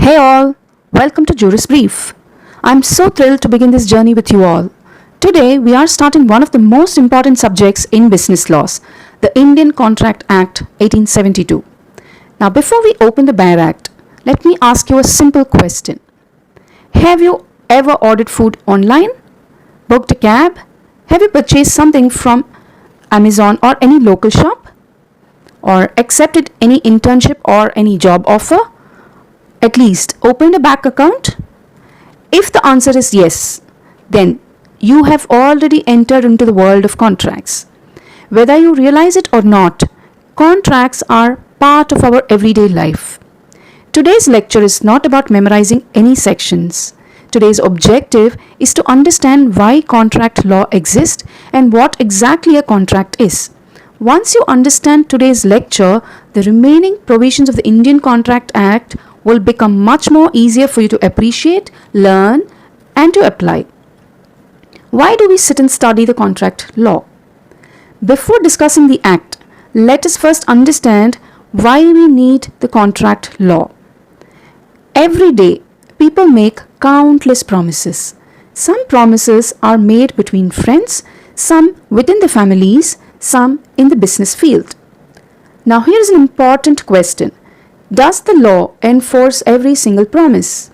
Hey all, welcome to Juris Brief. I'm so thrilled to begin this journey with you all. Today we are starting one of the most important subjects in business laws, the Indian Contract Act 1872. Now before we open the bare act, let me ask you a simple question. Have you ever ordered food online? Booked a cab? Have you purchased something from Amazon or any local shop? Or accepted any internship or any job offer? At least opened a bank account? If the answer is yes, then you have already entered into the world of contracts. Whether you realize it or not, contracts are part of our everyday life. Today's lecture is not about memorizing any sections. Today's objective is to understand why contract law exists and what exactly a contract is. Once you understand today's lecture, the remaining provisions of the Indian Contract Act will become much more easier for you to appreciate, learn, and to apply. Why do we sit and study the contract law? Before discussing the act, let us first understand why we need the contract law. Every day, people make countless promises. Some promises are made between friends, some within the families, some in the business field. Now here is an important question. Does the law enforce every single promise?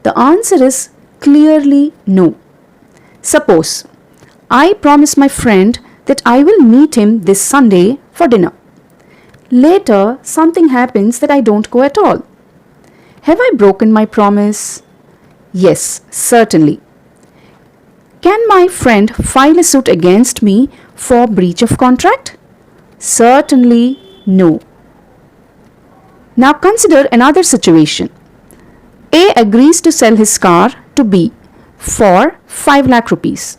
The answer is clearly no. Suppose I promise my friend that I will meet him this Sunday for dinner. Later, something happens that I don't go at all. Have I broken my promise? Yes, certainly. Can my friend file a suit against me for breach of contract? Certainly no. Now consider another situation. A agrees to sell his car to B for 5 lakh rupees.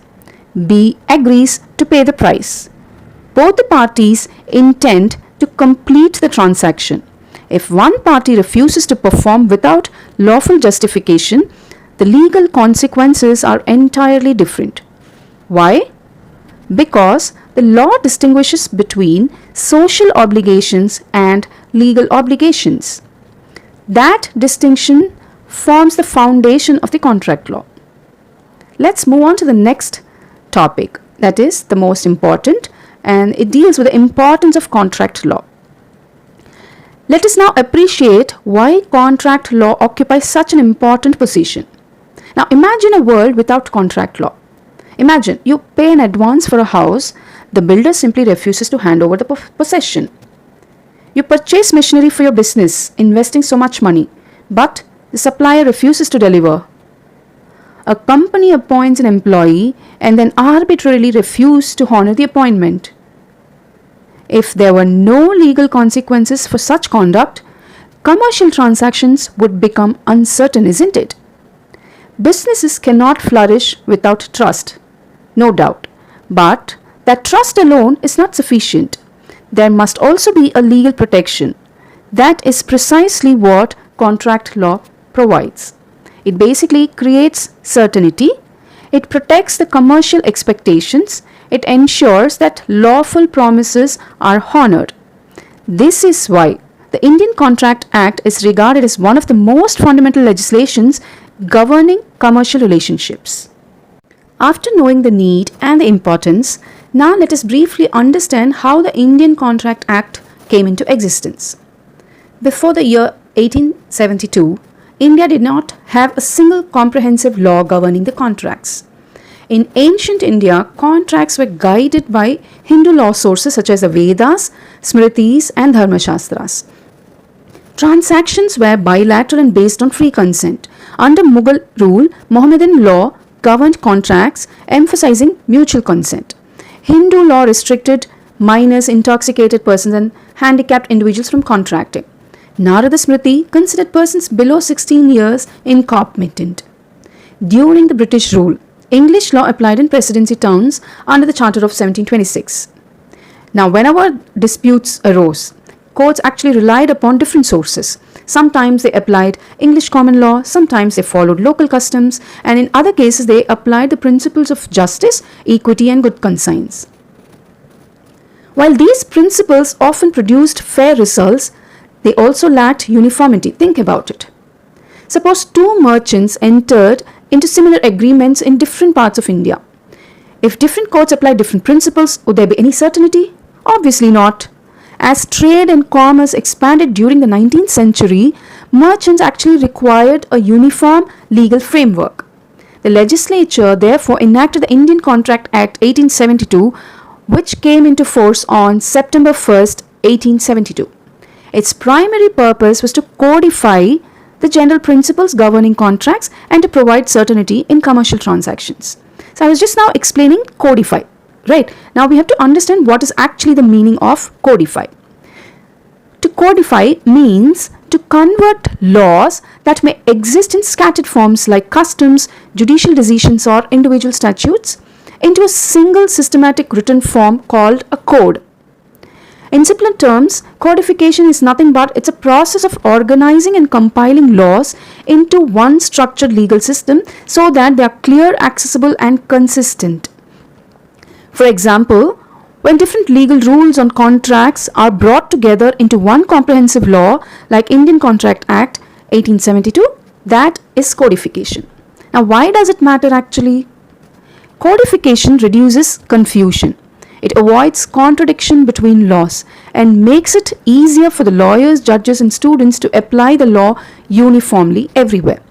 B agrees to pay the price. Both the parties intend to complete the transaction. If one party refuses to perform without lawful justification, the legal consequences are entirely different. Why? Because the law distinguishes between social obligations and legal obligations. That distinction forms the foundation of the contract law. Let's move on to the next topic, that is the most important, and it deals with the importance of contract law. Let us now appreciate why contract law occupies such an important position. Now imagine a world without contract law. Imagine you pay an advance for a house, the builder simply refuses to hand over the possession. You purchase machinery for your business, investing so much money, but the supplier refuses to deliver. A company appoints an employee and then arbitrarily refuses to honor the appointment. If there were no legal consequences for such conduct, commercial transactions would become uncertain, isn't it? Businesses cannot flourish without trust, no doubt, but that trust alone is not sufficient. There must also be a legal protection. That is precisely what contract law provides. It basically creates certainty. It protects the commercial expectations. It ensures that lawful promises are honored. This is why the Indian Contract Act is regarded as one of the most fundamental legislations governing commercial relationships. After knowing the need and the importance, now let us briefly understand how the Indian Contract Act came into existence. Before the year 1872, India did not have a single comprehensive law governing the contracts. In ancient India, contracts were guided by Hindu law sources such as the Vedas, Smritis, and Dharmashastras. Transactions were bilateral and based on free consent. Under Mughal rule, Mohammedan law governed contracts, emphasizing mutual consent. Hindu law restricted minors, intoxicated persons, and handicapped individuals from contracting. Narada Smriti considered persons below 16 years incompetent. During the British rule, English law applied in presidency towns under the Charter of 1726. Now, whenever disputes arose, courts actually relied upon different sources. Sometimes they applied English common law, sometimes they followed local customs, and in other cases they applied the principles of justice, equity, and good conscience. While these principles often produced fair results, they also lacked uniformity. Think about it. Suppose two merchants entered into similar agreements in different parts of India. If different courts apply different principles, would there be any certainty? Obviously not. As trade and commerce expanded during the 19th century, merchants actually required a uniform legal framework. The legislature therefore enacted the Indian Contract Act 1872, which came into force on September 1st, 1872. Its primary purpose was to codify the general principles governing contracts and to provide certainty in commercial transactions. So I was just now explaining codify, right? Now we have to understand what is actually the meaning of codify. To codify means to convert laws that may exist in scattered forms like customs, judicial decisions, or individual statutes into a single systematic written form called a code. In simpler terms, codification is nothing but it's a process of organizing and compiling laws into one structured legal system so that they are clear, accessible, and consistent. For example, when different legal rules on contracts are brought together into one comprehensive law like Indian Contract Act 1872, that is codification. Now, why does it matter actually? Codification reduces confusion. It avoids contradiction between laws and makes it easier for the lawyers, judges, and students to apply the law uniformly everywhere.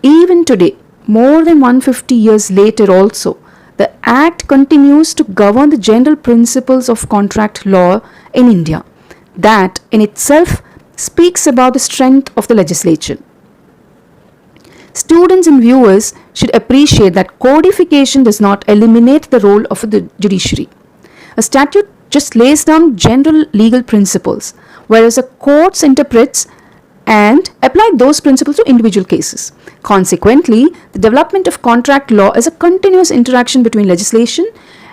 Even today, more than 150 years later also, the Act continues to govern the general principles of contract law in India. That in itself speaks about the strength of the legislation. Students and viewers should appreciate that codification does not eliminate the role of the judiciary. A statute just lays down general legal principles, whereas a court interprets and applies those principles to individual cases. Consequently, the development of contract law is a continuous interaction between legislation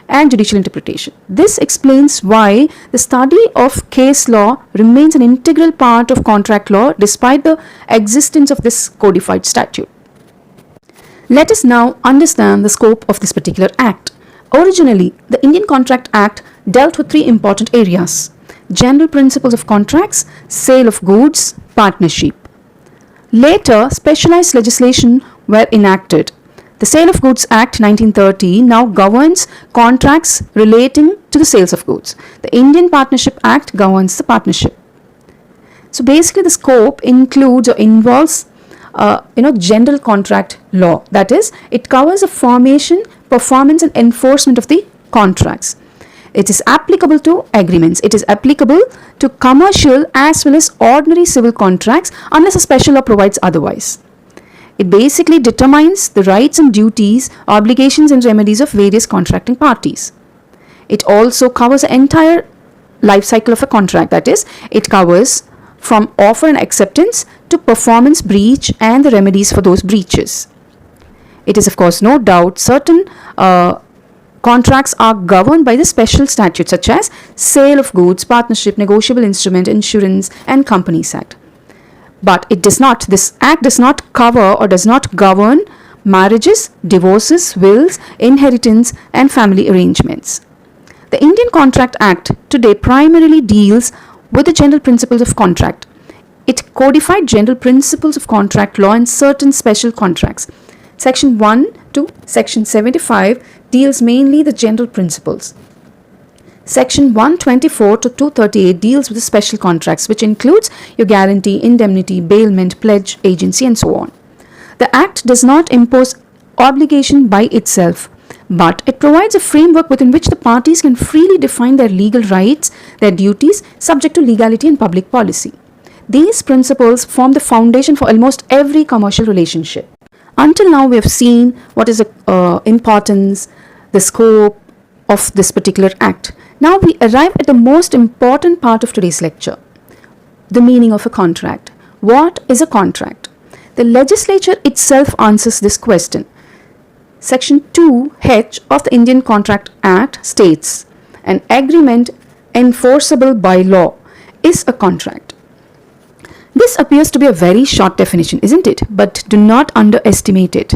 and judicial interpretation. This explains why the study of case law remains an integral part of contract law despite the existence of this codified statute. Let us now understand the scope of this particular act. Originally, the Indian Contract Act dealt with three important areas: general principles of contracts, sale of goods, partnership. Later, specialized legislation were enacted. The Sale of Goods Act 1930 now governs contracts relating to the sales of goods. The Indian Partnership Act governs the partnership. So basically the scope includes or involves general contract law. That is, it covers the formation, performance, and enforcement of the contracts. It is applicable to agreements. It is applicable to commercial as well as ordinary civil contracts unless a special law provides otherwise. It basically determines the rights and duties, obligations and remedies of various contracting parties. It also covers the entire life cycle of a contract. That is, it covers from offer and acceptance to performance breach and the remedies for those breaches. It is of course no doubt certain contracts are governed by the special statutes such as Sale of Goods, Partnership, Negotiable Instrument, Insurance and Companies Act. But this act does not cover or does not govern marriages, divorces, wills, inheritance and family arrangements. The Indian Contract Act today primarily deals with the general principles of contract. It codified general principles of contract law and certain special contracts. Section 1 to Section 75 deals mainly the general principles. Section 124 to 238 deals with the special contracts, which includes your guarantee, indemnity, bailment, pledge, agency, and so on. The Act does not impose obligation by itself, but it provides a framework within which the parties can freely define their legal rights, their duties, subject to legality and public policy. These principles form the foundation for almost every commercial relationship. Until now, we have seen what is the importance, the scope of this particular act. Now we arrive at the most important part of today's lecture, the meaning of a contract. What is a contract? The legislature itself answers this question. Section 2H of the Indian Contract Act states, an agreement enforceable by law is a contract. This appears to be a very short definition, isn't it? But do not underestimate it.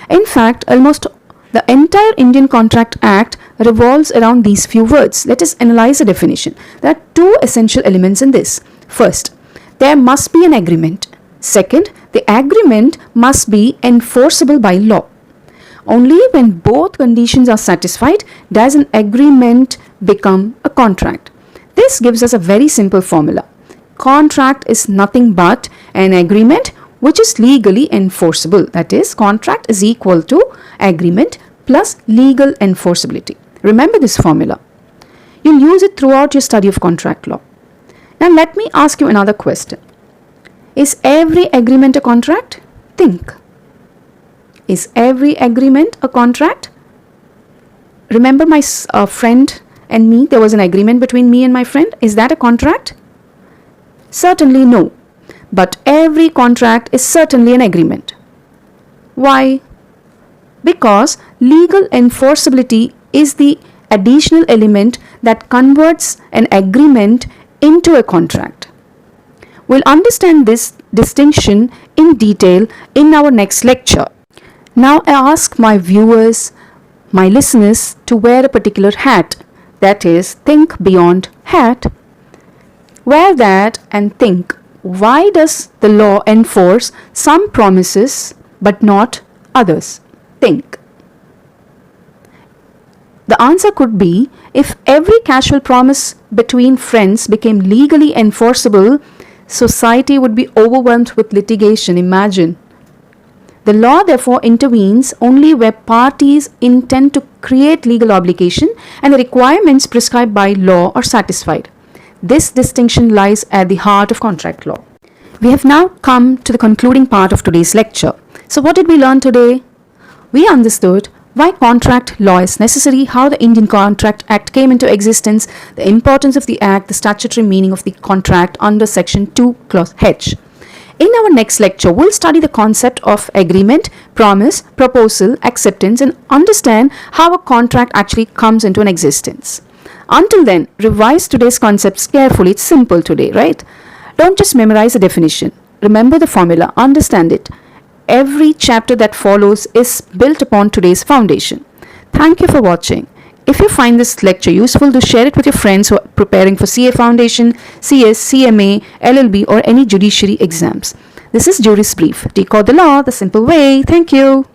In fact, almost the entire Indian Contract Act revolves around these few words. Let us analyze the definition. There are two essential elements in this. First, there must be an agreement. Second, the agreement must be enforceable by law. Only when both conditions are satisfied does an agreement become a contract. This gives us a very simple formula. Contract is nothing but an agreement which is legally enforceable. That is, contract is equal to agreement plus legal enforceability. Remember this formula. You'll use it throughout your study of contract law. Now let me ask you another question. Is every agreement a contract? Think. Is every agreement a contract? Remember my friend and me, there was an agreement between me and my friend. Is that a contract? Certainly no. But every contract is certainly an agreement. Why? Because legal enforceability is the additional element that converts an agreement into a contract. We'll understand this distinction in detail in our next lecture. Now I ask my viewers, my listeners, to wear a particular hat. That is, think beyond hat. Wear that and think, why does the law enforce some promises but not others? Think. The answer could be, if every casual promise between friends became legally enforceable, society would be overwhelmed with litigation. Imagine. The law therefore intervenes only where parties intend to create legal obligation and the requirements prescribed by law are satisfied. This distinction lies at the heart of contract law. We have now come to the concluding part of today's lecture. So what did we learn today? We understood why contract law is necessary, how the Indian Contract Act came into existence, the importance of the Act, the statutory meaning of the contract under Section 2, Clause H. In our next lecture, we'll study the concept of agreement, promise, proposal, acceptance, and understand how a contract actually comes into an existence. Until then, revise today's concepts carefully. It's simple today, right? Don't just memorize the definition. Remember the formula, understand it. Every chapter that follows is built upon today's foundation. Thank you for watching. If you find this lecture useful, do share it with your friends who are preparing for CA Foundation, CS, CMA, LLB, or any judiciary exams. This is Juris Brief. Decode the law the simple way. Thank you.